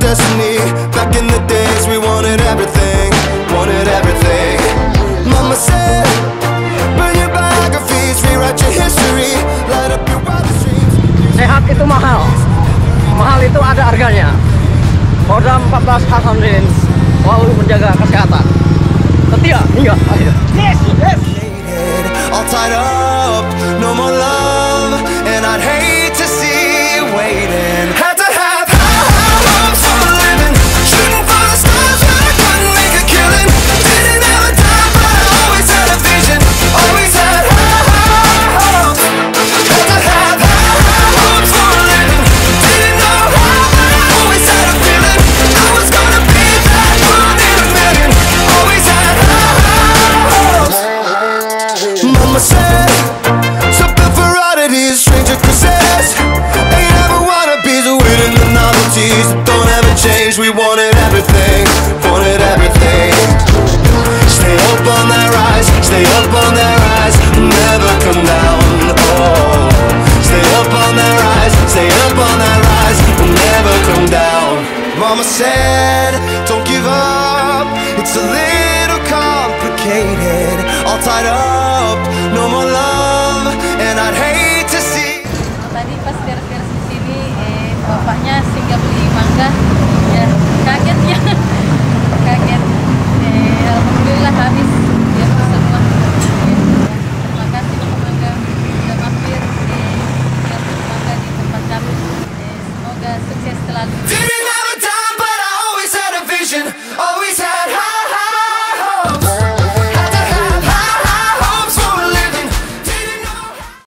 destiny. Back in the days we wanted everything, wanted everything. Mama said, burn your biographies, rewrite your history, light up your wildest dreams. Sehat itu mahal. Mahal itu ada harganya. Kodam 14 Hasanuddin selalu menjaga kesehatan. Setia hingga akhir. Yes, yes. All tied up, no more love, and I'd hate to see you waiting. Had to have high hopes for a living, shooting for the stars when I couldn't make a killing. Didn't have a time, but I always had a vision, always had high hopes. Had to have high hopes for a living, didn't know how, but I always had a feeling I was gonna be that one in a million. Always had high hopes. Mama said, something for oddities, stranger cruises. Ain't ever wannabes, waiting the novelties that don't ever change. We wanted everything, wanted everything. Stay up on that rise, stay up on that rise, never come down. Oh, stay up on that rise, stay up on that rise, never come down. Mama said, don't give up, it's a little complicated. All tied up, no more love, and I'd hate to see. Tadi pas beres-beres di sini, bapaknya singgah beli mangga, ya kaget ya, kaget. Alhamdulillah habis, ya semua. Terima kasih mangga sudah mampir di mangga di tempat kami. Semoga sukses selalu. Didn't have a time, but I always had a vision. Always